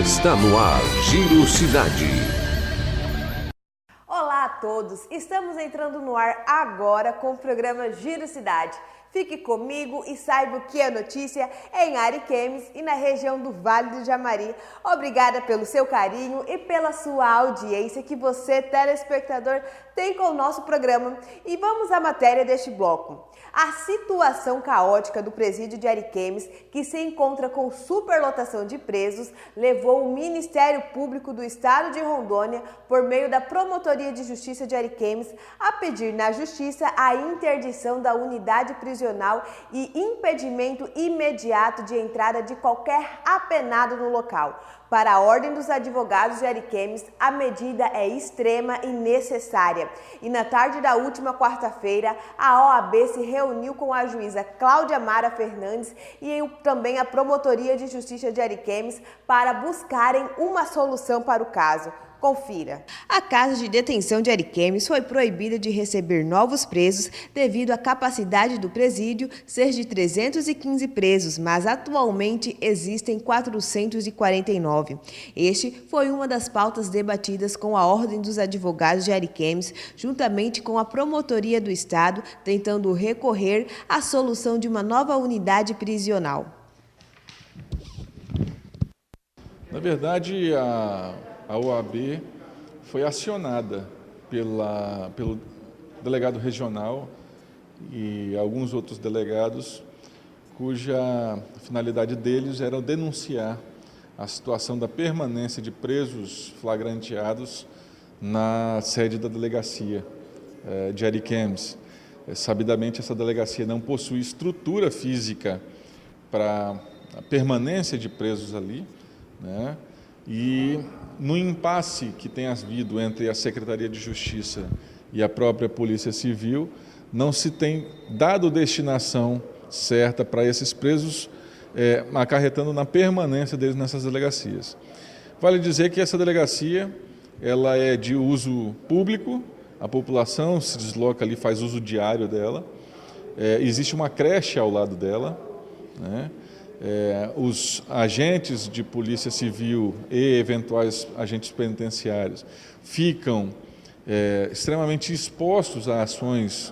Está no ar, Giro Cidade. Olá a todos, estamos entrando no ar agora com o programa Giro Cidade. Fique comigo e saiba o que é notícia em Ariquemes e na região do Vale do Jamari. Obrigada pelo seu carinho e pela sua audiência que você, telespectador, tem com o nosso programa. E vamos à matéria deste bloco. A situação caótica do presídio de Ariquemes, que se encontra com superlotação de presos, levou o Ministério Público do Estado de Rondônia, por meio da Promotoria de Justiça de Ariquemes, a pedir na Justiça a interdição da unidade prisional e impedimento imediato de entrada de qualquer apenado no local. Para a Ordem dos Advogados de Ariquemes, a medida é extrema e necessária. E na tarde da última quarta-feira, a OAB se reuniu com a juíza Cláudia Mara Fernandes e também a Promotoria de Justiça de Ariquemes para buscarem uma solução para o caso. Confira. A casa de detenção de Ariquemes foi proibida de receber novos presos devido à capacidade do presídio ser de 315 presos, mas atualmente existem 449. Este foi uma das pautas debatidas com a Ordem dos Advogados de Ariquemes, juntamente com a Promotoria do Estado, tentando recorrer à solução de uma nova unidade prisional. Na verdade, a OAB foi acionada pelo delegado regional e alguns outros delegados, cuja finalidade deles era denunciar a situação da permanência de presos flagranteados na sede da delegacia de Ariquemes. Sabidamente, essa delegacia não possui estrutura física para a permanência de presos ali, né? E no impasse que tem havido entre a Secretaria de Justiça e a própria Polícia Civil, não se tem dado destinação certa para esses presos, acarretando na permanência deles nessas delegacias. Vale dizer que essa delegacia ela é de uso público, a população se desloca ali, faz uso diário dela, existe uma creche ao lado dela, né? Os agentes de polícia civil e eventuais agentes penitenciários ficam extremamente expostos a ações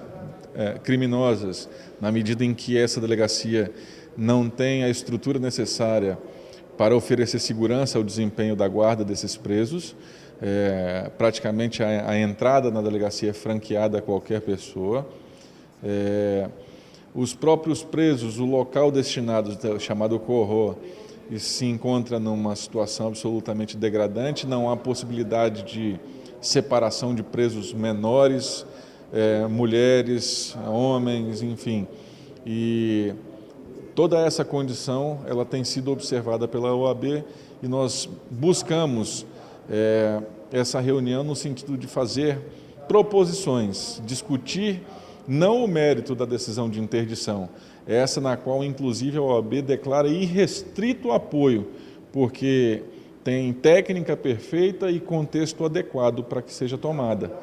criminosas, na medida em que essa delegacia não tem a estrutura necessária para oferecer segurança ao desempenho da guarda desses presos. Praticamente a entrada na delegacia é franqueada a qualquer pessoa. Os próprios presos, o local destinado, chamado Corro, se encontra numa situação absolutamente degradante, não há possibilidade de separação de presos menores, mulheres, homens, enfim. E toda essa condição ela tem sido observada pela OAB e nós buscamos essa reunião no sentido de fazer proposições, discutir não o mérito da decisão de interdição, essa na qual, inclusive, a OAB declara irrestrito apoio, porque tem técnica perfeita e contexto adequado para que seja tomada.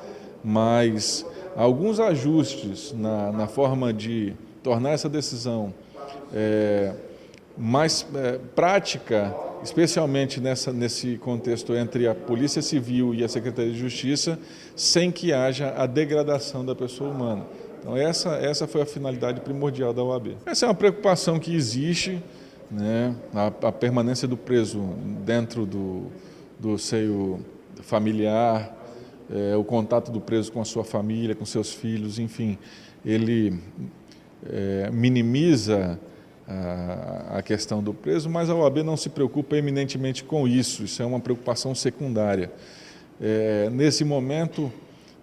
Mas alguns ajustes na forma de tornar essa decisão mais prática, especialmente nesse contexto entre a Polícia Civil e a Secretaria de Justiça, sem que haja a degradação da pessoa humana. Então essa foi a finalidade primordial da OAB. Essa é uma preocupação que existe, né? A permanência do preso dentro do seio familiar, o contato do preso com a sua família, com seus filhos, enfim, ele minimiza a questão do preso, mas a OAB não se preocupa eminentemente com isso, isso é uma preocupação secundária. Nesse momento,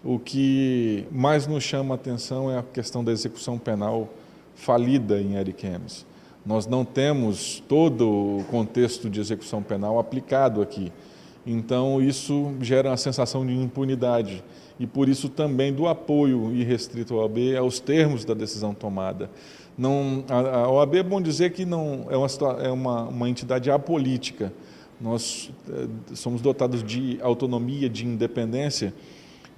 o que mais nos chama a atenção é a questão da execução penal falida em Ariquemes. Nós não temos todo o contexto de execução penal aplicado aqui. Então, isso gera uma sensação de impunidade e, por isso, também do apoio irrestrito à OAB aos termos da decisão tomada. A OAB é bom dizer que não é uma entidade apolítica. Nós somos dotados de autonomia, de independência,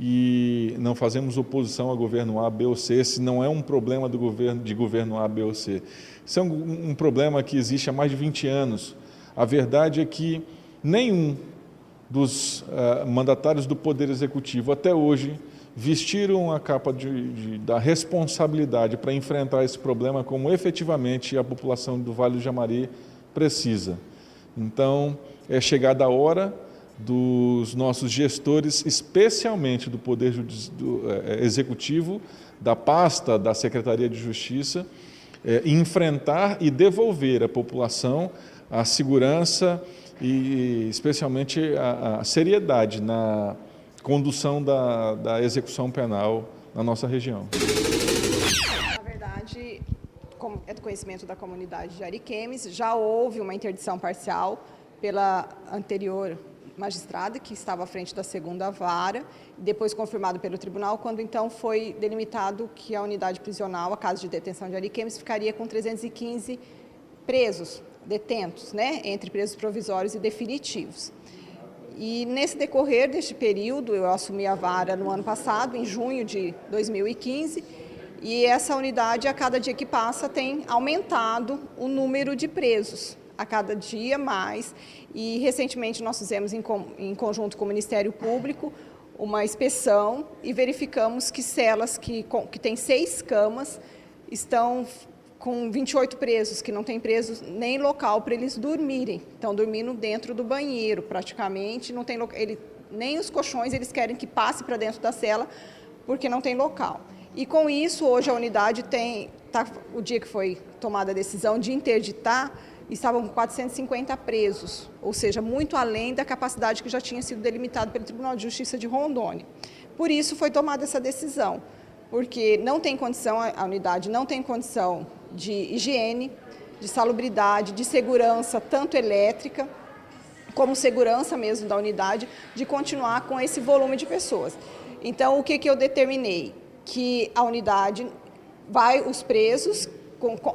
e não fazemos oposição ao governo A, B ou C. Esse não é um problema de governo A, B ou C. Isso é um problema que existe há mais de 20 anos. A verdade é que nenhum dos mandatários do Poder Executivo até hoje vestiram a capa da responsabilidade para enfrentar esse problema como efetivamente a população do Vale do Jamari precisa. Então, é chegada a hora dos nossos gestores, especialmente do Poder Executivo, da pasta da Secretaria de Justiça, enfrentar e devolver à população a segurança e especialmente a seriedade na condução da execução penal na nossa região. Na verdade, como é do conhecimento da comunidade de Ariquemes, já houve uma interdição parcial pela anterior magistrada, que estava à frente da segunda vara, depois confirmado pelo tribunal, quando então foi delimitado que a unidade prisional, a casa de detenção de Ariquemes, ficaria com 315 presos, detentos, né, entre presos provisórios e definitivos. E nesse decorrer deste período, eu assumi a vara no ano passado, em junho de 2015, e essa unidade, a cada dia que passa, tem aumentado o número de presos, a cada dia mais. E recentemente nós fizemos, em conjunto com o Ministério Público, uma inspeção e verificamos que celas que têm 6 camas estão com 28 presos, que não tem presos nem local para eles dormirem. Estão dormindo dentro do banheiro, praticamente, não tem nem os colchões eles querem que passe para dentro da cela, porque não tem local. E com isso, hoje a unidade o dia que foi tomada a decisão de interditar, estavam com 450 presos, ou seja, muito além da capacidade que já tinha sido delimitada pelo Tribunal de Justiça de Rondônia. Por isso foi tomada essa decisão, porque não tem condição, a unidade não tem condição de higiene, de salubridade, de segurança, tanto elétrica, como segurança mesmo da unidade, de continuar com esse volume de pessoas. Então, o que eu determinei? Que a unidade os presos,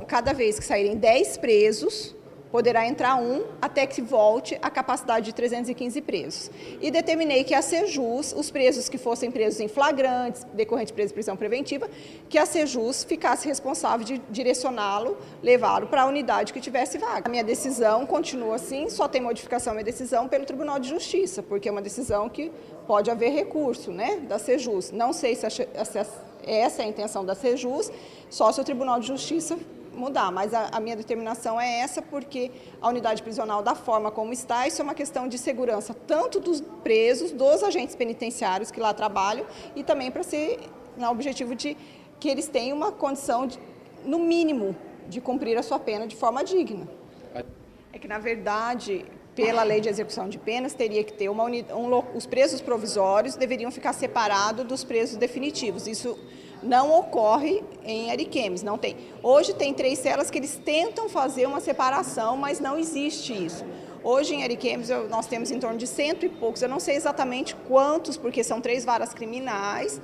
cada vez que saírem 10 presos, poderá entrar um até que volte a capacidade de 315 presos. E determinei que a Sejus, os presos que fossem presos em flagrantes, decorrente de prisão preventiva, que a Sejus ficasse responsável de direcioná-lo, levá-lo para a unidade que tivesse vaga. A minha decisão continua assim, só tem modificação a minha decisão pelo Tribunal de Justiça, porque é uma decisão que pode haver recurso, né, da Sejus. Não sei se essa é a intenção da Sejus, só se o Tribunal de Justiça mudar, mas a minha determinação é essa, porque a unidade prisional, da forma como está, isso é uma questão de segurança, tanto dos presos, dos agentes penitenciários que lá trabalham, e também para ser no objetivo de que eles tenham uma condição, no mínimo, de cumprir a sua pena de forma digna. É que, na verdade, pela lei de execução de penas, teria que ter os presos provisórios deveriam ficar separados dos presos definitivos. Isso não ocorre em Ariquemes, não tem. Hoje tem 3 celas que eles tentam fazer uma separação, mas não existe isso. Hoje em Ariquemes nós temos em torno de 100 e poucos, eu não sei exatamente quantos, porque são 3 varas criminais,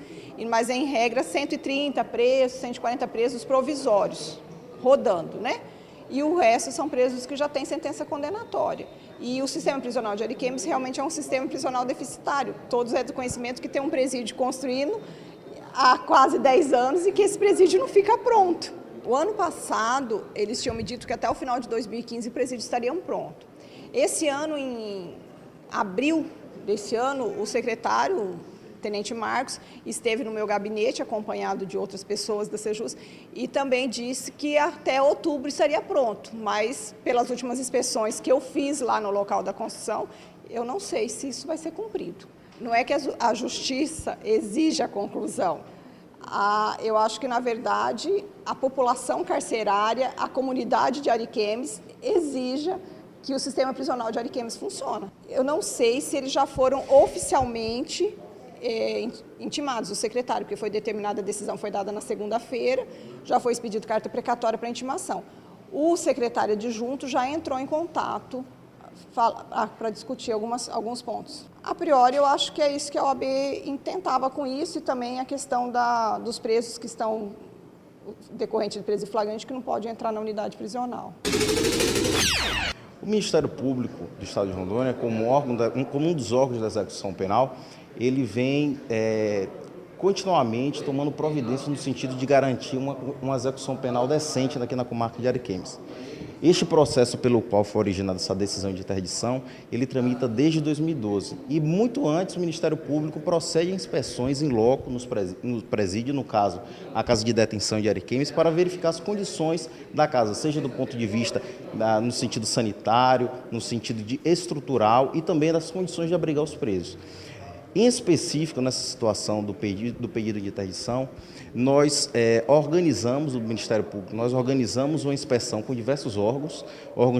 mas em regra 130 presos, 140 presos provisórios, rodando, né? E o resto são presos que já têm sentença condenatória. E o sistema prisional de Ariquemes realmente é um sistema prisional deficitário. Todos é do conhecimento que tem um presídio construindo há quase 10 anos e que esse presídio não fica pronto. O ano passado, eles tinham me dito que até o final de 2015 o presídio estaria pronto. Esse ano, em abril desse ano, o secretário, Tenente Marcos, esteve no meu gabinete, acompanhado de outras pessoas da Sejus, e também disse que até outubro estaria pronto, mas pelas últimas inspeções que eu fiz lá no local da construção, eu não sei se isso vai ser cumprido. Não é que a justiça exige a conclusão. Eu acho que, na verdade, a população carcerária, a comunidade de Ariquemes, exija que o sistema prisional de Ariquemes funcione. Eu não sei se eles já foram oficialmente intimados, o secretário, porque foi determinada a decisão, foi dada na segunda-feira, já foi expedido carta precatória para intimação. O secretário adjunto já entrou em contato para discutir alguns pontos. A priori, eu acho que é isso que a OAB intentava com isso, e também a questão dos presos que estão decorrente de preso em flagrante, que não pode entrar na unidade prisional. O Ministério Público do Estado de Rondônia, como um dos órgãos da execução penal, ele vem continuamente tomando providências no sentido de garantir uma execução penal decente aqui na comarca de Ariquemes. Este processo pelo qual foi originada essa decisão de interdição, ele tramita desde 2012 e muito antes o Ministério Público procede a inspeções em loco no presídio, no caso, a casa de detenção de Ariquemes, para verificar as condições da casa, seja do ponto de vista no sentido sanitário, no sentido de estrutural e também das condições de abrigar os presos. Em específico, nessa situação do pedido de interdição, nós organizamos, o Ministério Público, nós organizamos uma inspeção com diversos órgãos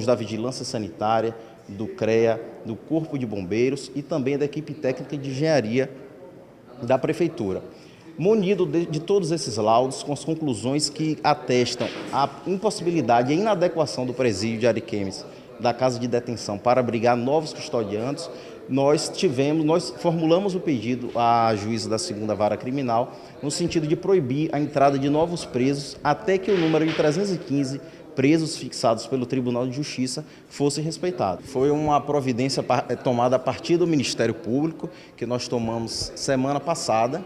da Vigilância Sanitária, do CREA, do Corpo de Bombeiros e também da equipe técnica de engenharia da Prefeitura. Munido de todos esses laudos, com as conclusões que atestam a impossibilidade e a inadequação do presídio de Ariquemes, da casa de detenção, para abrigar novos custodiantes, nós formulamos o pedido à juíza da 2ª Vara Criminal no sentido de proibir a entrada de novos presos até que o número de 315 presos fixados pelo Tribunal de Justiça fosse respeitado. Foi uma providência tomada a partir do Ministério Público, que nós tomamos semana passada.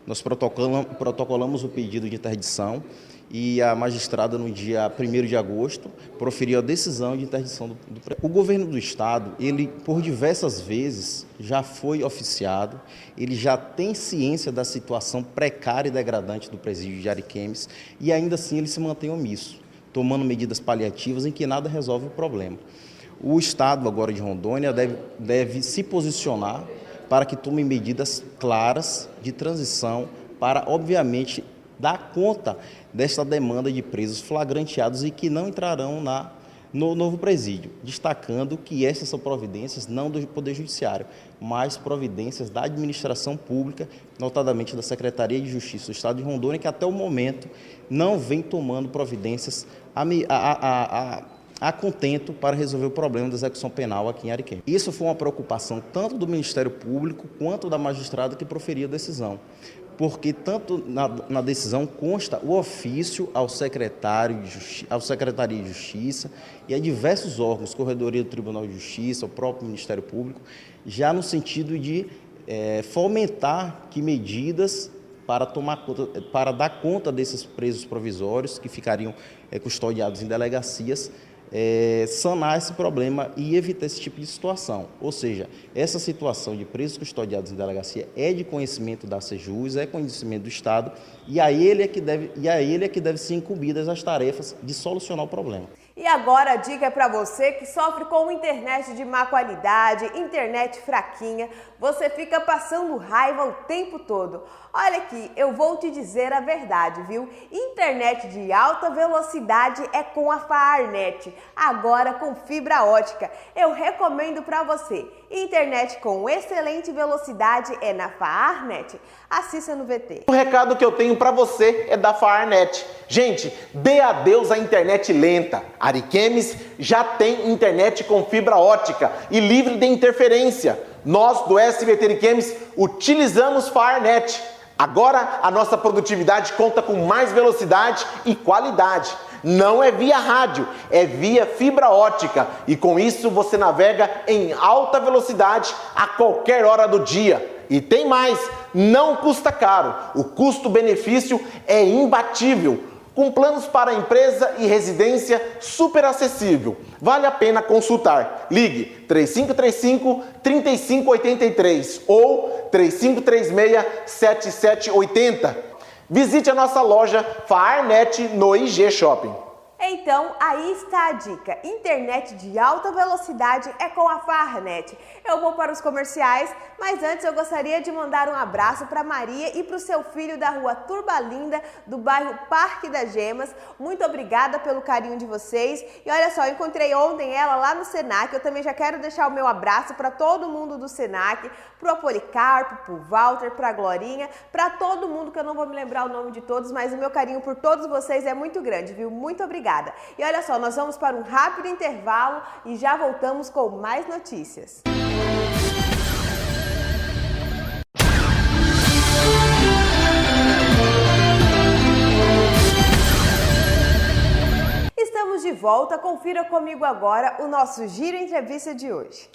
Nós protocolamos o pedido de interdição e a magistrada, no dia 1º de agosto, proferiu a decisão de interdição do presídio. O governo do Estado, ele por diversas vezes já foi oficiado, ele já tem ciência da situação precária e degradante do presídio de Ariquemes e ainda assim ele se mantém omisso, tomando medidas paliativas em que nada resolve o problema. O Estado agora de Rondônia deve se posicionar para que tome medidas claras de transição para, obviamente, dar conta desta demanda de presos flagranteados e que não entrarão no novo presídio, destacando que essas são providências não do Poder Judiciário, mas providências da administração pública, notadamente da Secretaria de Justiça do Estado de Rondônia, que até o momento não vem tomando providências a contento para resolver o problema da execução penal aqui em Ariquemes. Isso foi uma preocupação tanto do Ministério Público quanto da magistrada que proferiu a decisão, porque tanto na decisão consta o ofício ao Secretaria de Justiça e a diversos órgãos, Corredoria do Tribunal de Justiça, o próprio Ministério Público, já no sentido de fomentar que medidas para dar conta desses presos provisórios que ficariam custodiados em delegacias, sanar esse problema e evitar esse tipo de situação. Ou seja, essa situação de presos custodiados em delegacia é de conhecimento da Sejus, é conhecimento do Estado, e a ele é que deve ser incumbidas as tarefas de solucionar o problema. E agora a dica é para você que sofre com internet de má qualidade, internet fraquinha, você fica passando raiva o tempo todo. Olha aqui, eu vou te dizer a verdade, viu? Internet de alta velocidade é com a Faarnet, agora com fibra ótica. Eu recomendo para você. Internet com excelente velocidade é na Faarnet. Assista no VT. O recado que eu tenho para você é da Faarnet. Gente, dê adeus à internet lenta. Ariquemes já tem internet com fibra ótica e livre de interferência. Nós do SBT Ariquemes utilizamos Faarnet. Agora a nossa produtividade conta com mais velocidade e qualidade. Não é via rádio, é via fibra ótica. E com isso você navega em alta velocidade a qualquer hora do dia. E tem mais, não custa caro. O custo-benefício é imbatível. Com planos para empresa e residência super acessível. Vale a pena consultar. Ligue 3535-3583 ou 3536-7780. Visite a nossa loja Faarnet no IG Shopping. Então, aí está a dica. Internet de alta velocidade é com a Faarnet. Eu vou para os comerciais, mas antes eu gostaria de mandar um abraço para Maria e para o seu filho da rua Turbalinda, do bairro Parque das Gemas. Muito obrigada pelo carinho de vocês. E olha só, eu encontrei ontem ela lá no Senac. Eu também já quero deixar o meu abraço para todo mundo do Senac, para o Policarpo, para o Walter, para a Glorinha, para todo mundo, que eu não vou me lembrar o nome de todos, mas o meu carinho por todos vocês é muito grande, viu? Muito obrigada. E olha só, nós vamos para um rápido intervalo e já voltamos com mais notícias. Estamos de volta, confira comigo agora o nosso Giro Entrevista de hoje.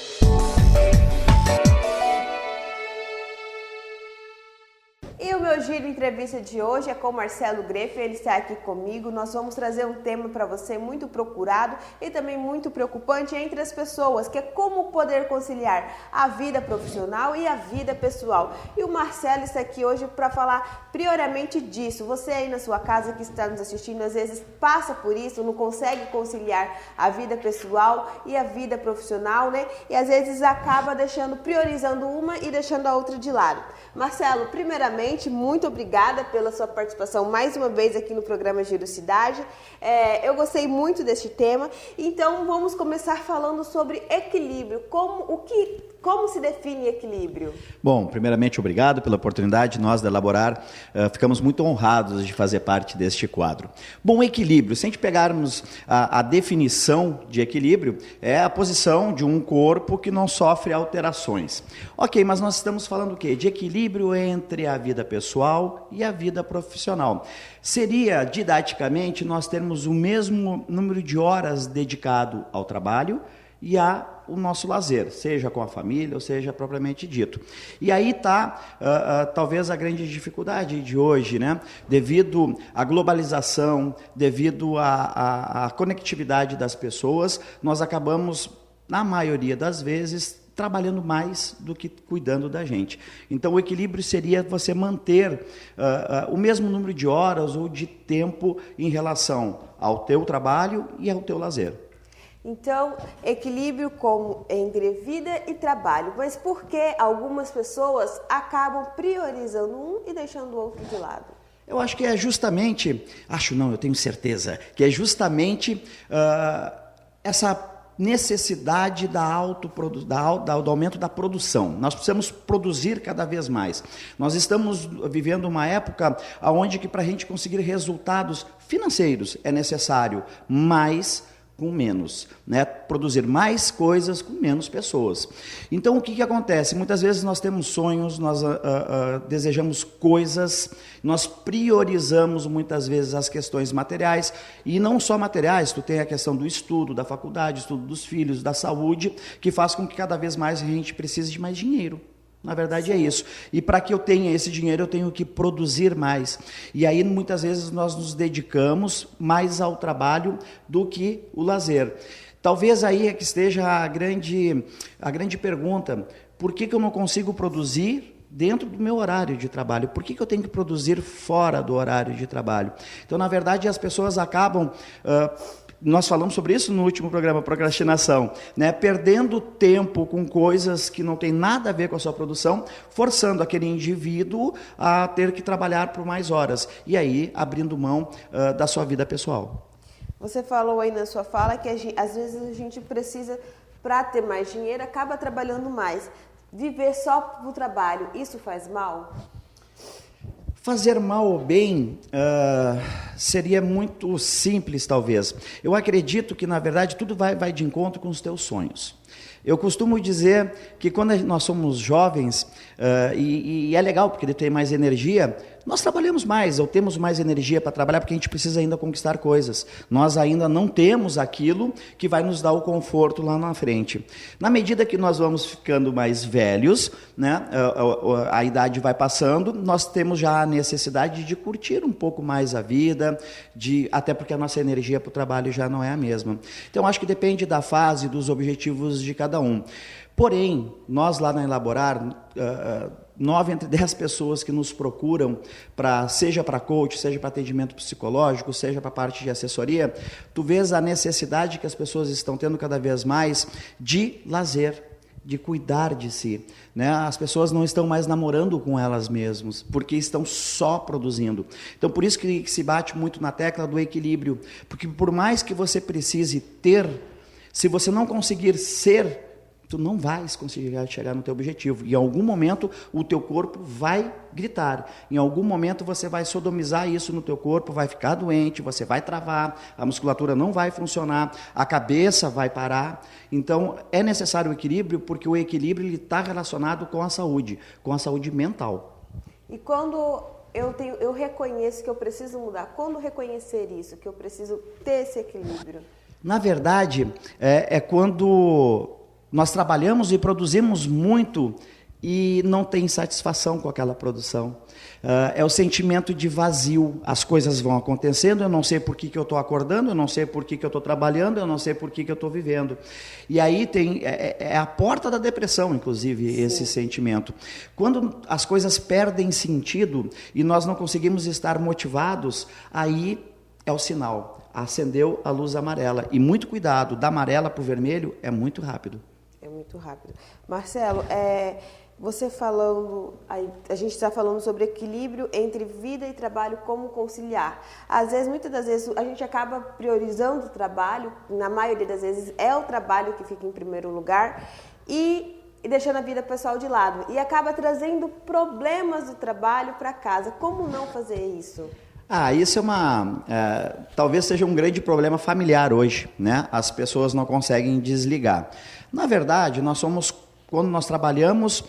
E o meu giro entrevista de hoje é com o Marcelo Greff, ele está aqui comigo. Nós vamos trazer um tema para você muito procurado e também muito preocupante entre as pessoas, que é como poder conciliar a vida profissional e a vida pessoal. E o Marcelo está aqui hoje para falar prioriamente disso. Você aí na sua casa que está nos assistindo, às vezes passa por isso, não consegue conciliar a vida pessoal e a vida profissional, né? E às vezes acaba priorizando uma e deixando a outra de lado. Marcelo, primeiramente, muito obrigada pela sua participação mais uma vez aqui no programa Giro Cidade. Eu gostei muito deste tema, então vamos começar falando sobre equilíbrio. Como se define equilíbrio? Bom, primeiramente, obrigado pela oportunidade. Nós da Elaborar ficamos muito honrados de fazer parte deste quadro. Bom, equilíbrio, se a gente pegarmos a definição de equilíbrio, é a posição de um corpo que não sofre alterações. Ok, mas nós estamos falando o quê? De equilíbrio entre a vida pessoal e a vida profissional. Seria, didaticamente, nós termos o mesmo número de horas dedicado ao trabalho e o nosso lazer, seja com a família ou seja propriamente dito. E aí está talvez a grande dificuldade de hoje, né? Devido à globalização, devido à conectividade das pessoas, nós acabamos, na maioria das vezes, trabalhando mais do que cuidando da gente. Então, o equilíbrio seria você manter o mesmo número de horas ou de tempo em relação ao teu trabalho e ao teu lazer. Então, equilíbrio entre vida e trabalho. Mas por que algumas pessoas acabam priorizando um e deixando o outro de lado? Eu acho que é justamente, eu tenho certeza, que é justamente essa necessidade do aumento da produção. Nós precisamos produzir cada vez mais. Nós estamos vivendo uma época onde que para a gente conseguir resultados financeiros é necessário mais com menos, né? Produzir mais coisas com menos pessoas. Então, o que acontece? Muitas vezes nós temos sonhos, nós desejamos coisas, nós priorizamos muitas vezes as questões materiais, e não só materiais, tu tem a questão do estudo, da faculdade, estudo dos filhos, da saúde, que faz com que cada vez mais a gente precise de mais dinheiro. Na verdade é isso. E para que eu tenha esse dinheiro, eu tenho que produzir mais. E aí, muitas vezes, nós nos dedicamos mais ao trabalho do que o lazer. Talvez aí é que esteja a grande pergunta. Por que eu não consigo produzir dentro do meu horário de trabalho? Por que eu tenho que produzir fora do horário de trabalho? Então, na verdade, as pessoas acabam... Nós falamos sobre isso no último programa, procrastinação, né? Perdendo tempo com coisas que não tem nada a ver com a sua produção, forçando aquele indivíduo a ter que trabalhar por mais horas, e aí abrindo mão da sua vida pessoal. Você falou aí na sua fala que às vezes a gente precisa, para ter mais dinheiro, acaba trabalhando mais. Viver só pro trabalho, isso faz mal? Fazer mal ou bem seria muito simples, talvez. Eu acredito que, na verdade, tudo vai de encontro com os teus sonhos. Eu costumo dizer que quando nós somos jovens, e é legal porque ele tem mais energia, nós trabalhamos mais, ou temos mais energia para trabalhar porque a gente precisa ainda conquistar coisas. Nós ainda não temos aquilo que vai nos dar o conforto lá na frente. Na medida que nós vamos ficando mais velhos, né, a idade vai passando, nós temos já a necessidade de curtir um pouco mais a vida, até porque a nossa energia para o trabalho já não é a mesma. Então, acho que depende da fase, dos objetivos de cada um. Porém, nós lá na Elaborar, 9 entre 10 pessoas que nos procuram, seja para coach, seja para atendimento psicológico, seja para parte de assessoria, tu vês a necessidade que as pessoas estão tendo cada vez mais de lazer, de cuidar de si, né? As pessoas não estão mais namorando com elas mesmas, porque estão só produzindo. Então, por isso que se bate muito na tecla do equilíbrio, porque por mais que você precise ter, se você não conseguir ser, tu não vais conseguir chegar no teu objetivo. Em algum momento, o teu corpo vai gritar. Em algum momento, você vai sodomizar isso no teu corpo, vai ficar doente, você vai travar, a musculatura não vai funcionar, a cabeça vai parar. Então, é necessário o equilíbrio, porque o equilíbrio está relacionado com a saúde mental. E quando eu reconheço que eu preciso mudar, quando reconhecer isso, que eu preciso ter esse equilíbrio? Na verdade, é quando nós trabalhamos e produzimos muito e não tem satisfação com aquela produção. É o sentimento de vazio. As coisas vão acontecendo, eu não sei por que eu estou acordando, eu não sei por que eu estou trabalhando, eu não sei por que eu estou vivendo. E aí é a porta da depressão, inclusive, sim, esse sentimento. Quando as coisas perdem sentido e nós não conseguimos estar motivados, aí é o sinal. Acendeu a luz amarela. E muito cuidado, da amarela para o vermelho é muito rápido. É muito rápido. Marcelo, você falando, a gente está falando sobre equilíbrio entre vida e trabalho, como conciliar. Às vezes, muitas das vezes, a gente acaba priorizando o trabalho, na maioria das vezes é o trabalho que fica em primeiro lugar, e deixando a vida pessoal de lado. E acaba trazendo problemas do trabalho para casa. Como não fazer isso? Isso talvez seja um grande problema familiar hoje, né? As pessoas não conseguem desligar. Na verdade, quando nós trabalhamos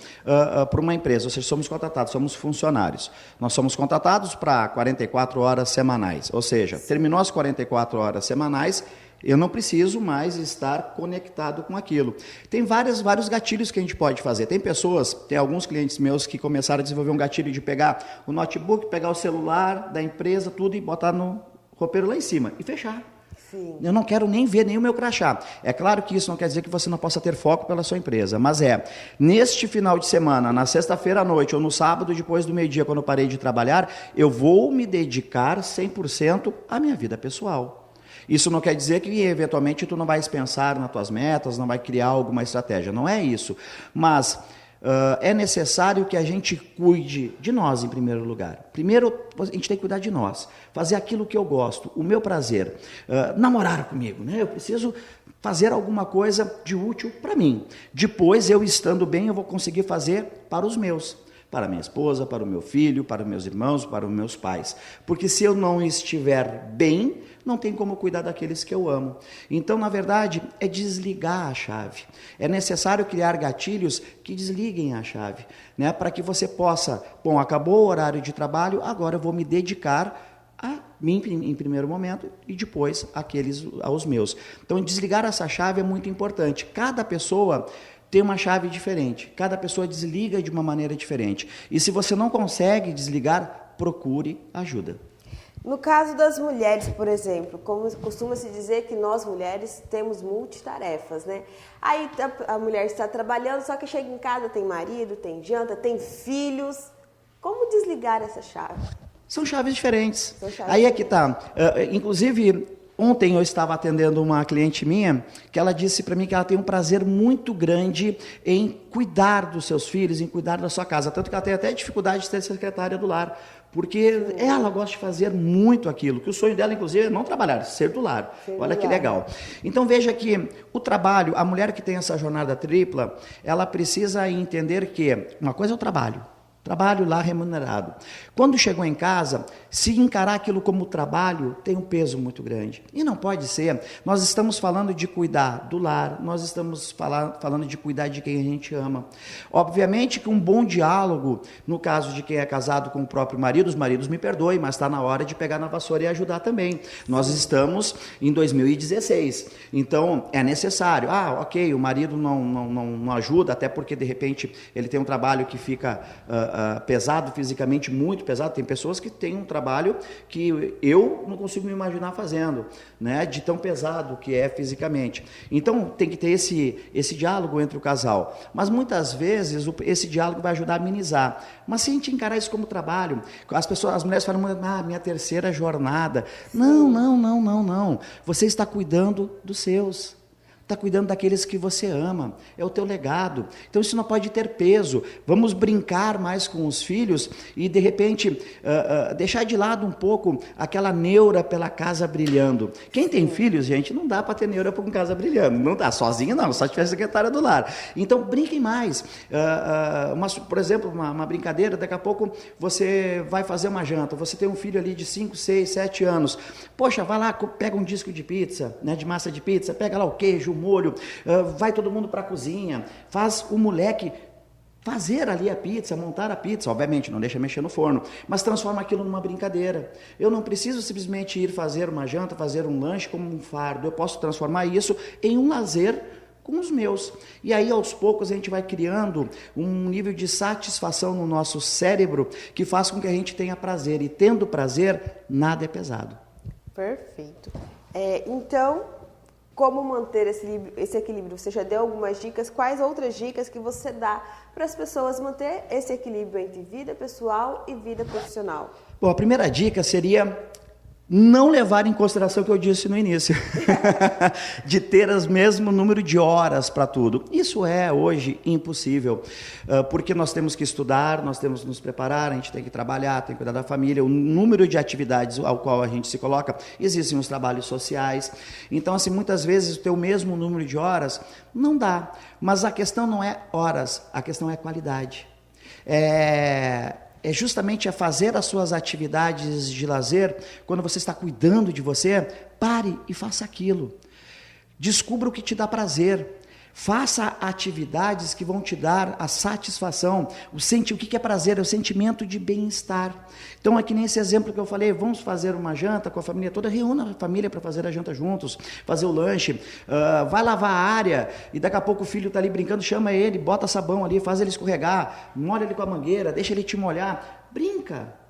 para uma empresa, ou seja, somos contratados, somos funcionários. Nós somos contratados para 44 horas semanais, ou seja, terminou as 44 horas semanais, eu não preciso mais estar conectado com aquilo. Tem vários gatilhos que a gente pode fazer. Tem alguns clientes meus que começaram a desenvolver um gatilho de pegar o notebook, pegar o celular da empresa, tudo e botar no roupeiro lá em cima e fechar. Sim. Eu não quero nem ver nem o meu crachá. É claro que isso não quer dizer que você não possa ter foco pela sua empresa, mas neste final de semana, na sexta-feira à noite ou no sábado depois do meio-dia, quando eu parei de trabalhar, eu vou me dedicar 100% à minha vida pessoal. Isso não quer dizer que, eventualmente, tu não vais pensar nas tuas metas, não vai criar alguma estratégia. Não é isso. Mas é necessário que a gente cuide de nós, em primeiro lugar. Primeiro, a gente tem que cuidar de nós. Fazer aquilo que eu gosto, o meu prazer. Namorar comigo, né? Eu preciso fazer alguma coisa de útil para mim. Depois, eu estando bem, eu vou conseguir fazer para os meus. Para minha esposa, para o meu filho, para os meus irmãos, para os meus pais. Porque se eu não estiver bem, não tem como cuidar daqueles que eu amo. Então, na verdade, é desligar a chave. É necessário criar gatilhos que desliguem a chave, né? Para que você possa, acabou o horário de trabalho, agora eu vou me dedicar a mim em primeiro momento e depois aos meus. Então, desligar essa chave é muito importante. Cada pessoa tem uma chave diferente, cada pessoa desliga de uma maneira diferente. E se você não consegue desligar, procure ajuda. No caso das mulheres, por exemplo, como costuma-se dizer que nós mulheres temos multitarefas, né? Aí a mulher está trabalhando, só que chega em casa, tem marido, tem janta, tem filhos. Como desligar essa chave? São chaves diferentes. Aí é que está. Inclusive, ontem eu estava atendendo uma cliente minha que ela disse para mim que ela tem um prazer muito grande em cuidar dos seus filhos, em cuidar da sua casa. Tanto que ela tem até dificuldade de ser secretária do lar. Porque ela gosta de fazer muito aquilo, que o sonho dela, inclusive, é não trabalhar, ser do lar. Olha que legal. Então, veja que o trabalho, a mulher que tem essa jornada tripla, ela precisa entender que uma coisa é o trabalho lá remunerado. Quando chegou em casa, se encarar aquilo como trabalho, tem um peso muito grande. E não pode ser. Nós estamos falando de cuidar do lar, nós estamos falando de cuidar de quem a gente ama. Obviamente que um bom diálogo, no caso de quem é casado com o próprio marido, os maridos me perdoem, mas está na hora de pegar na vassoura e ajudar também. Nós estamos em 2016, então é necessário. Ok, o marido não ajuda, até porque de repente ele tem um trabalho que fica pesado fisicamente, muito pesado. Tem pessoas que têm um trabalho que eu não consigo me imaginar fazendo, né, de tão pesado que é fisicamente. Então tem que ter esse diálogo entre o casal. Mas muitas vezes esse diálogo vai ajudar a amenizar. Mas se a gente encarar isso como trabalho, as mulheres falam, minha terceira jornada. Não. Você está cuidando dos seus. Está cuidando daqueles que você ama, é o teu legado. Então isso não pode ter peso. Vamos brincar mais com os filhos e de repente deixar de lado um pouco aquela neura pela casa brilhando. Quem tem filhos, gente, não dá para ter neura por casa brilhando, não dá, sozinha não, só se tiver secretária do lar. Então brinquem mais. Por exemplo, uma brincadeira, daqui a pouco você vai fazer uma janta, você tem um filho ali de 5, 6, 7 anos. Poxa, vai lá, pega um disco de pizza, né, de massa de pizza, pega lá o queijo, molho, vai todo mundo para a cozinha, faz o moleque fazer ali a pizza, montar a pizza, obviamente não deixa mexer no forno, mas transforma aquilo numa brincadeira. Eu não preciso simplesmente ir fazer uma janta, fazer um lanche como um fardo, eu posso transformar isso em um lazer com os meus. E aí, aos poucos, a gente vai criando um nível de satisfação no nosso cérebro que faz com que a gente tenha prazer. E tendo prazer, nada é pesado. Perfeito. Então, como manter esse equilíbrio? Você já deu algumas dicas. Quais outras dicas que você dá para as pessoas manter esse equilíbrio entre vida pessoal e vida profissional? Bom, a primeira dica seria não levar em consideração o que eu disse no início, de ter o mesmo número de horas para tudo. Isso é, hoje, impossível, porque nós temos que estudar, nós temos que nos preparar, a gente tem que trabalhar, tem que cuidar da família, o número de atividades ao qual a gente se coloca, existem os trabalhos sociais. Então, assim, muitas vezes, ter o mesmo número de horas não dá, mas a questão não é horas, a questão é qualidade. É justamente a fazer as suas atividades de lazer, quando você está cuidando de você, pare e faça aquilo. Descubra o que te dá prazer. Faça atividades que vão te dar a satisfação. O que é prazer? É o sentimento de bem-estar. Então, é que nem esse exemplo que eu falei, vamos fazer uma janta com a família toda, reúna a família para fazer a janta juntos, fazer o lanche, vai lavar a área, e daqui a pouco o filho está ali brincando, chama ele, bota sabão ali, faz ele escorregar, molha ele com a mangueira, deixa ele te molhar, brinca.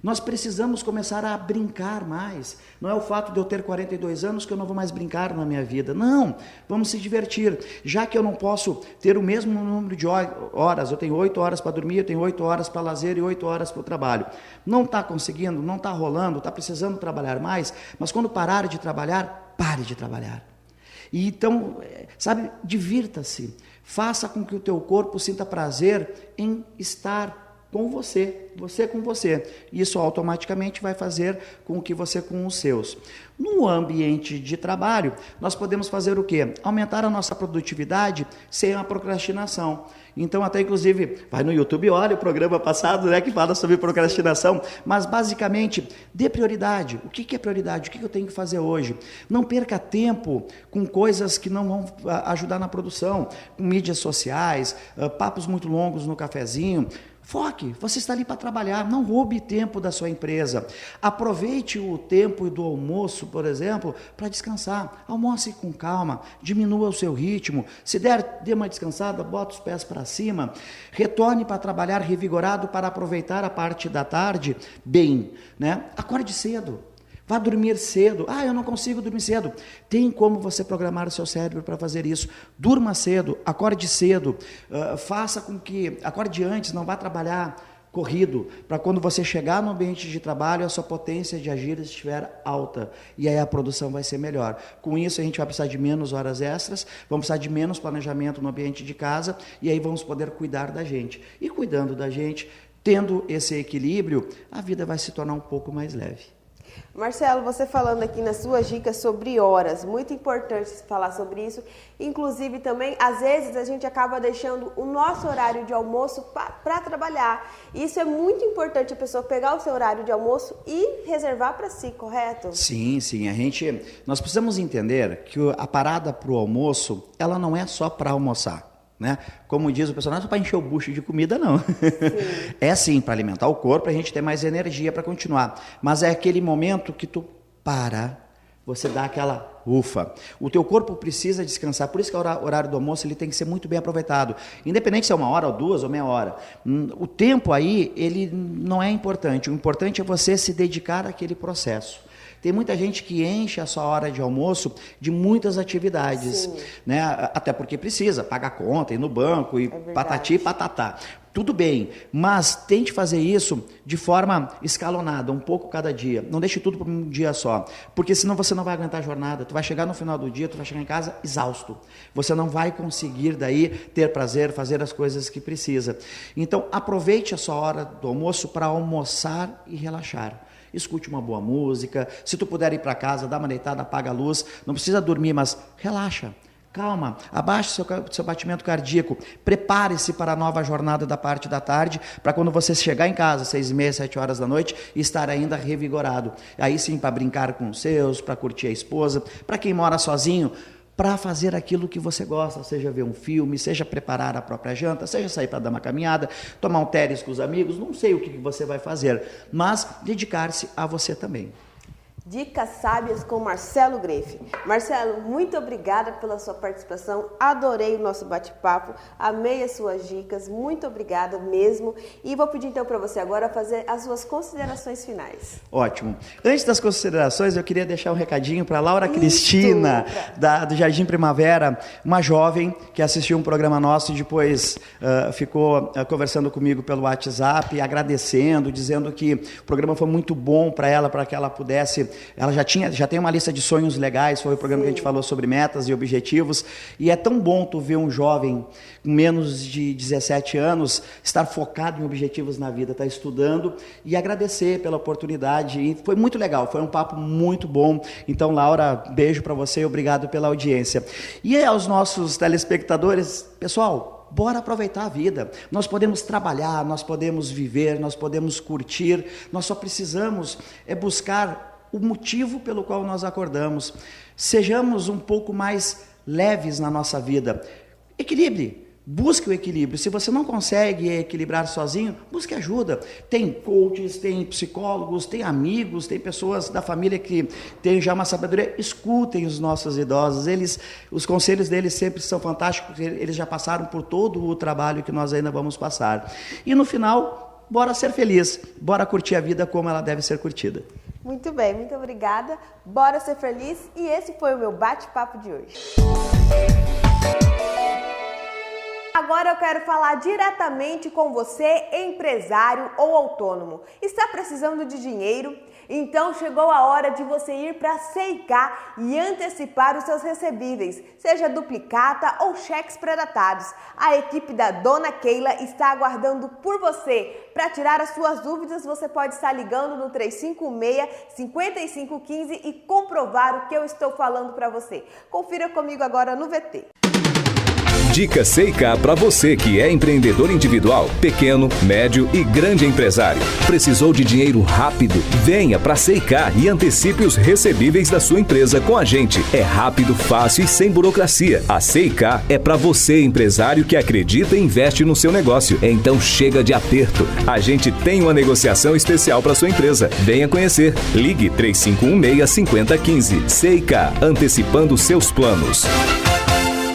Nós precisamos começar a brincar mais. Não é o fato de eu ter 42 anos que eu não vou mais brincar na minha vida. Não, vamos se divertir. Já que eu não posso ter o mesmo número de horas, eu tenho 8 horas para dormir, eu tenho 8 horas para lazer e 8 horas para o trabalho. Não está conseguindo, não está rolando, está precisando trabalhar mais, mas quando parar de trabalhar, pare de trabalhar. E então, sabe, divirta-se. Faça com que o teu corpo sinta prazer em estar com você com você. Isso automaticamente vai fazer com que você com os seus. No ambiente de trabalho, nós podemos fazer o quê? Aumentar a nossa produtividade sem a procrastinação. Então, até inclusive, vai no YouTube, olha o programa passado, né, que fala sobre procrastinação, mas basicamente, dê prioridade. O que é prioridade? O que eu tenho que fazer hoje? Não perca tempo com coisas que não vão ajudar na produção, com mídias sociais, papos muito longos no cafezinho. Foque, você está ali para trabalhar, não roube tempo da sua empresa. Aproveite o tempo do almoço, por exemplo, para descansar. Almoce com calma, diminua o seu ritmo. Se der, dê uma descansada, bota os pés para cima. Retorne para trabalhar revigorado para aproveitar a parte da tarde bem, né? Acorde cedo. Vá dormir cedo. Eu não consigo dormir cedo. Tem como você programar o seu cérebro para fazer isso. Durma cedo, acorde cedo, faça com que... Acorde antes, não vá trabalhar corrido, para quando você chegar no ambiente de trabalho, a sua potência de agir estiver alta. E aí a produção vai ser melhor. Com isso, a gente vai precisar de menos horas extras, vamos precisar de menos planejamento no ambiente de casa, e aí vamos poder cuidar da gente. E cuidando da gente, tendo esse equilíbrio, a vida vai se tornar um pouco mais leve. Marcelo, você falando aqui nas suas dicas sobre horas, muito importante falar sobre isso. Inclusive também, às vezes a gente acaba deixando o nosso horário de almoço para trabalhar. Isso é muito importante, a pessoa pegar o seu horário de almoço e reservar para si, correto? Sim. Nós precisamos entender que a parada para o almoço, ela não é só para almoçar. Né? Como diz o pessoal, não é só para encher o bucho de comida, não. É sim, para alimentar o corpo, a gente ter mais energia para continuar. Mas é aquele momento que tu para, você dá aquela ufa. O teu corpo precisa descansar, por isso que o horário do almoço ele tem que ser muito bem aproveitado. Independente se é 1 hora, ou 2, ou meia hora. O tempo aí, ele não é importante. O importante é você se dedicar àquele processo. Tem muita gente que enche a sua hora de almoço de muitas atividades, né? Até porque precisa pagar conta, ir no banco, e patati e patatá. Tudo bem, mas tente fazer isso de forma escalonada, um pouco cada dia. Não deixe tudo para um dia só, porque senão você não vai aguentar a jornada. Tu vai chegar no final do dia, tu vai chegar em casa exausto. Você não vai conseguir daí ter prazer, fazer as coisas que precisa. Então, aproveite a sua hora do almoço para almoçar e relaxar. Escute uma boa música, se tu puder ir para casa, dá uma deitada, apaga a luz, não precisa dormir, mas relaxa, calma, abaixe seu batimento cardíaco, prepare-se para a nova jornada da parte da tarde, para quando você chegar em casa, 6h30, 7 horas da noite, estar ainda revigorado. Aí sim, para brincar com os seus, para curtir a esposa, para quem mora sozinho, para fazer aquilo que você gosta, seja ver um filme, seja preparar a própria janta, seja sair para dar uma caminhada, tomar um tênis com os amigos, não sei o que você vai fazer, mas dedicar-se a você também. Dicas sábias com Marcelo Greff. Marcelo, muito obrigada pela sua participação, adorei o nosso bate-papo, amei as suas dicas, muito obrigada mesmo. E vou pedir então para você agora fazer as suas considerações finais. Ótimo. Antes das considerações, eu queria deixar um recadinho para Laura Cristina, do Jardim Primavera, uma jovem que assistiu um programa nosso e depois ficou conversando comigo pelo WhatsApp, agradecendo, dizendo que o programa foi muito bom para que ela pudesse. Ela já tem uma lista de sonhos legais, foi o programa que a gente falou sobre metas e objetivos, e é tão bom tu ver um jovem com menos de 17 anos estar focado em objetivos na vida, estar estudando, e agradecer pela oportunidade, e foi muito legal, foi um papo muito bom. Então, Laura, beijo para você e obrigado pela audiência. E aos nossos telespectadores, pessoal, bora aproveitar a vida. Nós podemos trabalhar, nós podemos viver, nós podemos curtir, nós só precisamos buscar o motivo pelo qual nós acordamos. Sejamos um pouco mais leves na nossa vida. Equilibre, busque o equilíbrio. Se você não consegue equilibrar sozinho, busque ajuda. Tem coaches, tem psicólogos, tem amigos, tem pessoas da família que têm já uma sabedoria. Escutem os nossos idosos. Os conselhos deles sempre são fantásticos. Eles já passaram por todo o trabalho que nós ainda vamos passar. E no final, bora ser feliz. Bora curtir a vida como ela deve ser curtida. Muito bem, muito obrigada. Bora ser feliz e esse foi o meu bate-papo de hoje. Agora eu quero falar diretamente com você, empresário ou autônomo. Está precisando de dinheiro? Então chegou a hora de você ir para a Seicá e antecipar os seus recebíveis, seja duplicata ou cheques pré-datados. A equipe da Dona Keila está aguardando por você. Para tirar as suas dúvidas, você pode estar ligando no 356-5515 e comprovar o que eu estou falando para você. Confira comigo agora no VT. Dica Seicá para você que é empreendedor individual, pequeno, médio e grande empresário. Precisou de dinheiro rápido? Venha para Seicá e antecipe os recebíveis da sua empresa com a gente. É rápido, fácil e sem burocracia. A Seicá é para você, empresário que acredita e investe no seu negócio. Então chega de aperto. A gente tem uma negociação especial para sua empresa. Venha conhecer. Ligue 3516-5015. Seicá, antecipando seus planos.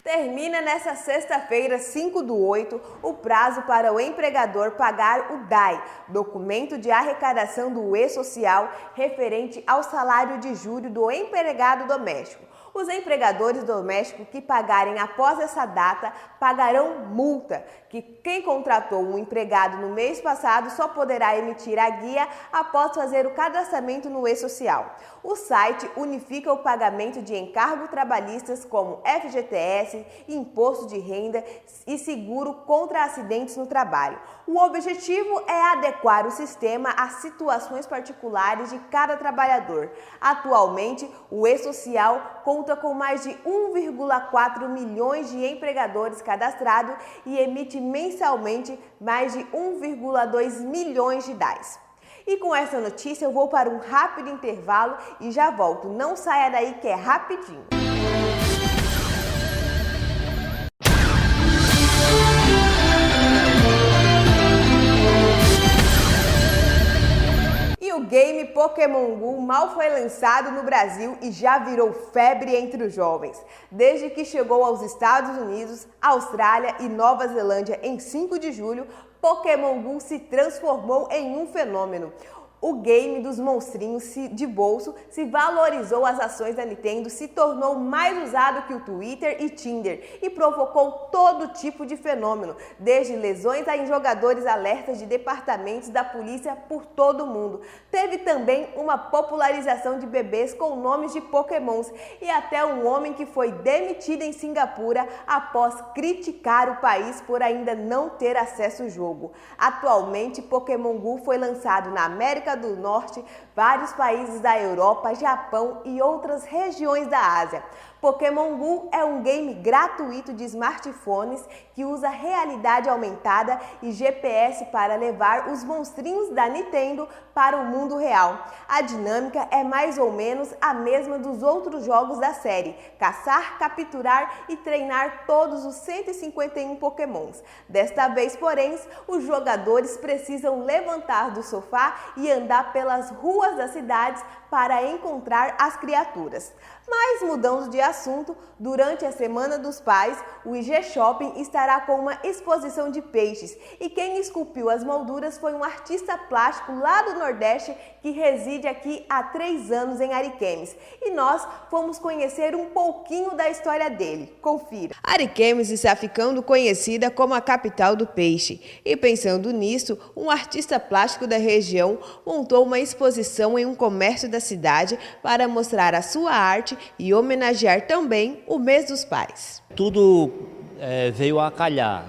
Termina nesta sexta-feira, 5/8, o prazo para o empregador pagar o DAI, documento de arrecadação do E-Social, referente ao salário de julho do empregado doméstico. Os empregadores domésticos que pagarem após essa data pagarão multa, que quem contratou um empregado no mês passado só poderá emitir a guia após fazer o cadastramento no E-Social. O site unifica o pagamento de encargos trabalhistas como FGTS, imposto de renda e seguro contra acidentes no trabalho. O objetivo é adequar o sistema às situações particulares de cada trabalhador. Atualmente, o E-Social conta com mais de 1,4 milhões de empregadores cadastrados e emite mensalmente mais de 1,2 milhões de DAIs. E com essa notícia eu vou para um rápido intervalo e já volto. Não saia daí que é rapidinho. E o game Pokémon Go mal foi lançado no Brasil e já virou febre entre os jovens. Desde que chegou aos Estados Unidos, Austrália e Nova Zelândia em 5 de julho, Pokémon Go se transformou em um fenômeno. O game dos monstrinhos de bolso se valorizou, as ações da Nintendo se tornou mais usado que o Twitter e Tinder e provocou todo tipo de fenômeno, desde lesões a jogadores alertas de departamentos da polícia por todo o mundo. Teve também uma popularização de bebês com nomes de pokémons e até um homem que foi demitido em Singapura após criticar o país por ainda não ter acesso ao jogo. Atualmente, Pokémon Go foi lançado na América do Norte, vários países da Europa, Japão e outras regiões da Ásia. Pokémon Go é um game gratuito de smartphones que usa realidade aumentada e GPS para levar os monstrinhos da Nintendo para o mundo real. A dinâmica é mais ou menos a mesma dos outros jogos da série: caçar, capturar e treinar todos os 151 Pokémons. Desta vez, porém, os jogadores precisam levantar do sofá e andar pelas ruas das cidades para encontrar as criaturas. Mas mudando de assunto, durante a Semana dos Pais, o IG Shopping estará com uma exposição de peixes e quem esculpiu as molduras foi um artista plástico lá do Nordeste que reside aqui há 3 anos em Ariquemes. E nós fomos conhecer um pouquinho da história dele. Confira. Ariquemes está ficando conhecida como a capital do peixe. E pensando nisso, um artista plástico da região montou uma exposição em um comércio da cidade para mostrar a sua arte e homenagear também o mês dos pais. Tudo veio a calhar.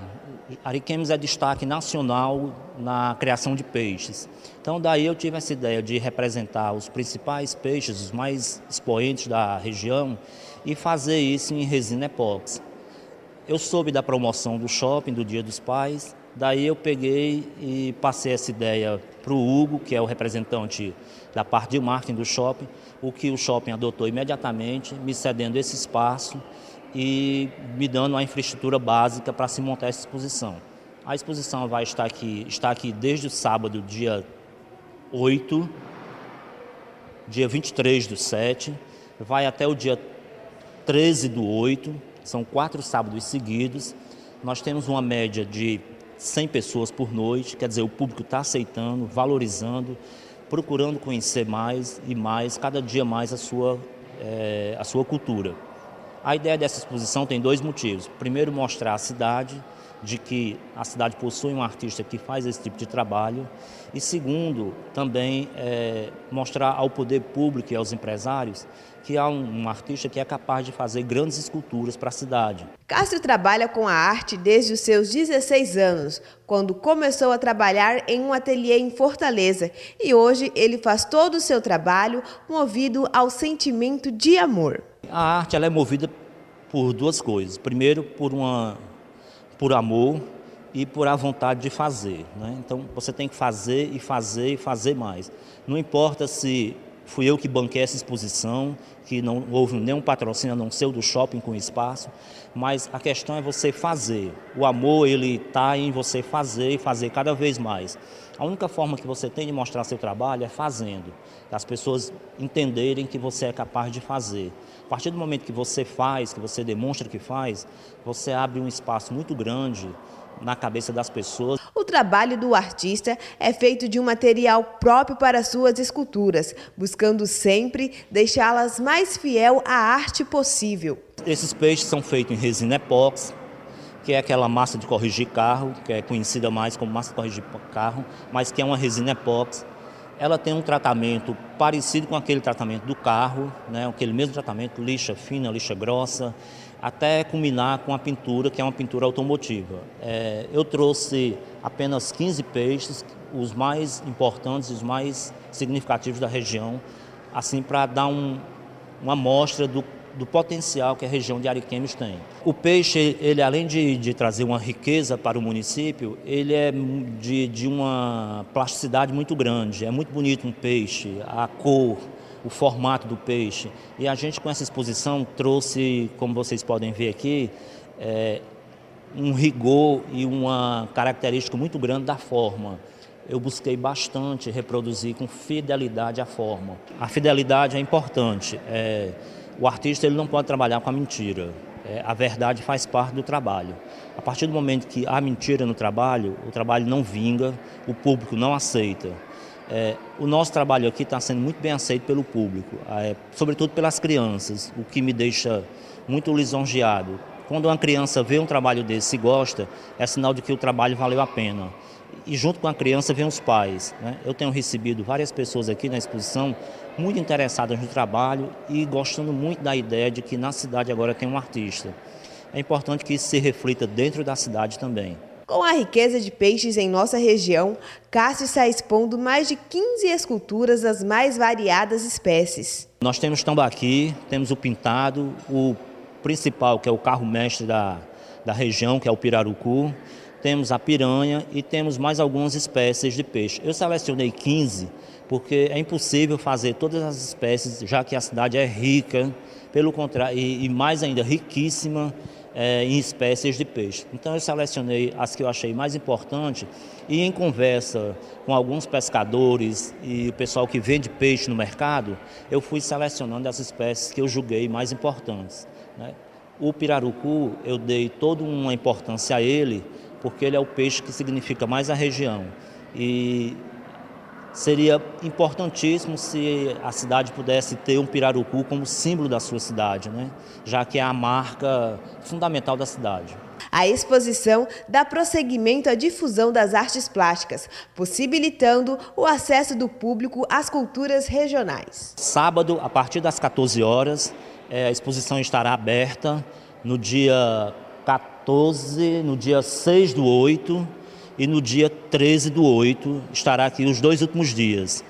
Ariquemes é destaque nacional na criação de peixes. Então daí eu tive essa ideia de representar os principais peixes, os mais expoentes da região e fazer isso em resina epóxi. Eu soube da promoção do shopping, do Dia dos Pais, daí eu peguei e passei essa ideia para o Hugo, que é o representante da parte de marketing do shopping, o que o shopping adotou imediatamente, me cedendo esse espaço e me dando a infraestrutura básica para se montar essa exposição. A exposição vai está aqui desde o sábado, dia 8, dia 23/7, vai até o dia 13/8, são 4 sábados seguidos. Nós temos uma média de 100 pessoas por noite, quer dizer, o público está aceitando, valorizando, procurando conhecer mais e mais, cada dia mais a sua cultura. A ideia dessa exposição tem 2 motivos. Primeiro, mostrar a cidade, de que a cidade possui um artista que faz esse tipo de trabalho. E segundo, também mostrar ao poder público e aos empresários que há um artista que é capaz de fazer grandes esculturas para a cidade. Cássio trabalha com a arte desde os seus 16 anos, quando começou a trabalhar em um ateliê em Fortaleza. E hoje ele faz todo o seu trabalho movido ao sentimento de amor. A arte ela é movida por 2 coisas. Primeiro, por amor e por a vontade de fazer, né? Então você tem que fazer e fazer e fazer mais. Não importa se fui eu que banquei essa exposição, que não houve nenhum patrocínio, a não ser o do shopping com espaço, mas a questão é você fazer. O amor, ele está em você fazer e fazer cada vez mais. A única forma que você tem de mostrar seu trabalho é fazendo, as pessoas entenderem que você é capaz de fazer. A partir do momento que você faz, que você demonstra que faz, você abre um espaço muito grande na cabeça das pessoas. O trabalho do artista é feito de um material próprio para suas esculturas, buscando sempre deixá-las mais fiel à arte possível. Esses peixes são feitos em resina epóxi, que é aquela massa de corrigir carro, que é conhecida mais como massa de corrigir carro, mas que é uma resina epóxi. Ela tem um tratamento parecido com aquele tratamento do carro, né? Aquele mesmo tratamento, lixa fina, lixa grossa, até culminar com a pintura, que é uma pintura automotiva. Eu trouxe apenas 15 peixes, os mais importantes e os mais significativos da região, assim para dar uma amostra do potencial que a região de Ariquemes tem. O peixe, ele além de trazer uma riqueza para o município, ele é de uma plasticidade muito grande. É muito bonito um peixe, a cor, o formato do peixe. E a gente com essa exposição trouxe, como vocês podem ver aqui, um rigor e uma característica muito grande da forma. Eu busquei bastante reproduzir com fidelidade a forma. A fidelidade é importante. O artista ele não pode trabalhar com a mentira. A verdade faz parte do trabalho. A partir do momento que há mentira no trabalho, o trabalho não vinga, o público não aceita. O nosso trabalho aqui está sendo muito bem aceito pelo público, sobretudo pelas crianças, o que me deixa muito lisonjeado. Quando uma criança vê um trabalho desse e gosta, é sinal de que o trabalho valeu a pena. E junto com a criança vem os pais, né? Eu tenho recebido várias pessoas aqui na exposição muito interessadas no trabalho e gostando muito da ideia de que na cidade agora tem um artista. É importante que isso se reflita dentro da cidade também. Com a riqueza de peixes em nossa região, Cássio está expondo mais de 15 esculturas das mais variadas espécies. Nós temos tambaqui, temos o pintado, o principal, que é o carro-mestre da região, que é o pirarucu, temos a piranha e temos mais algumas espécies de peixe. Eu selecionei 15 porque é impossível fazer todas as espécies, já que a cidade é rica, pelo contrário, e mais ainda riquíssima em espécies de peixe. Então eu selecionei as que eu achei mais importantes e em conversa com alguns pescadores e o pessoal que vende peixe no mercado, eu fui selecionando as espécies que eu julguei mais importantes, né? O pirarucu, eu dei toda uma importância a ele, porque ele é o peixe que significa mais a região. E seria importantíssimo se a cidade pudesse ter um pirarucu como símbolo da sua cidade, né? Já que é a marca fundamental da cidade. A exposição dá prosseguimento à difusão das artes plásticas, possibilitando o acesso do público às culturas regionais. Sábado, a partir das 14 horas, a exposição estará aberta no dia 14, no dia 6/8 e no dia 13/8, estará aqui os 2 últimos dias.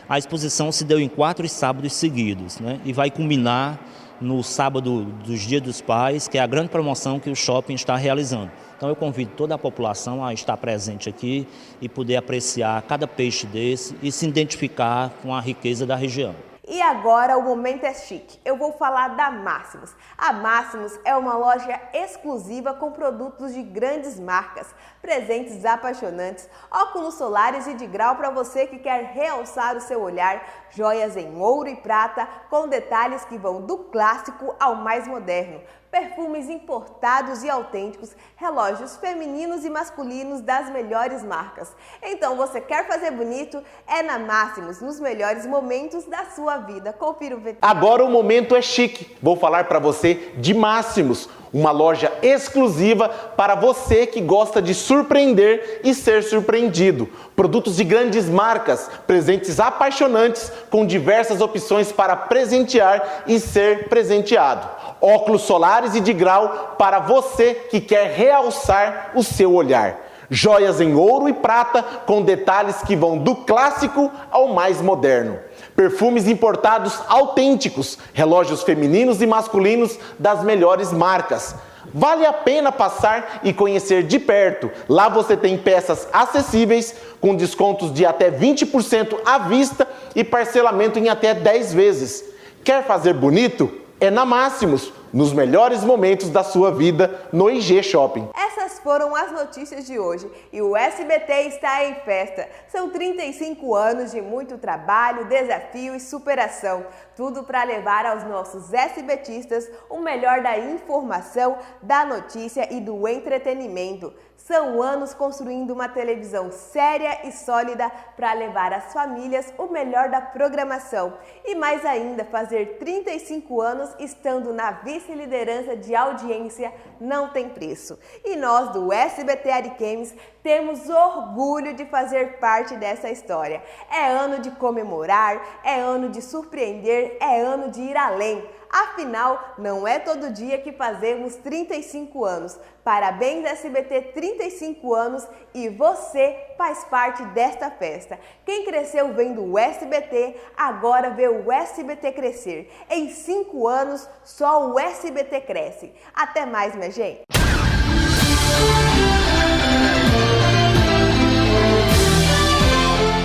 A exposição se deu em 4 sábados seguidos, né? E vai culminar no sábado dos Dias dos Pais, que é a grande promoção que o shopping está realizando. Então eu convido toda a população a estar presente aqui e poder apreciar cada peixe desse e se identificar com a riqueza da região. E agora o momento é chique. Eu vou falar da Máximos. A Máximos é uma loja exclusiva com produtos de grandes marcas, presentes apaixonantes, óculos solares e de grau para você que quer realçar o seu olhar, joias em ouro e prata com detalhes que vão do clássico ao mais moderno, perfumes importados e autênticos, relógios femininos e masculinos das melhores marcas. Então você quer fazer bonito? É na Máximos, nos melhores momentos da sua vida. Confira o VT. Agora o momento é chique. Vou falar para você de Máximos, uma loja exclusiva para você que gosta de surpreender e ser surpreendido. Produtos de grandes marcas, presentes apaixonantes com diversas opções para presentear e ser presenteado. Óculos solares e de grau para você que quer realçar o seu olhar. Joias em ouro e prata com detalhes que vão do clássico ao mais moderno. Perfumes importados autênticos, relógios femininos e masculinos das melhores marcas. Vale a pena passar e conhecer de perto. Lá você tem peças acessíveis com descontos de até 20% à vista e parcelamento em até 10 vezes. Quer fazer bonito? É na Máximos, nos melhores momentos da sua vida no IG Shopping. Essas foram as notícias de hoje e o SBT está em festa. São 35 anos de muito trabalho, desafio e superação. Tudo para levar aos nossos SBTistas o melhor da informação, da notícia e do entretenimento. São anos construindo uma televisão séria e sólida para levar às famílias o melhor da programação. E mais ainda, fazer 35 anos estando na vice-liderança de audiência não tem preço. E nós do SBT Ariquemes temos orgulho de fazer parte dessa história. É ano de comemorar, é ano de surpreender, é ano de ir além. Afinal, não é todo dia que fazemos 35 anos. Parabéns SBT 35 anos e você faz parte desta festa. Quem cresceu vendo o SBT, agora vê o SBT crescer. Em 5 anos, só o SBT cresce. Até mais, minha gente!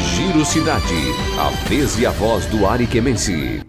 Giro Cidade, a vez e a voz do ariquemense.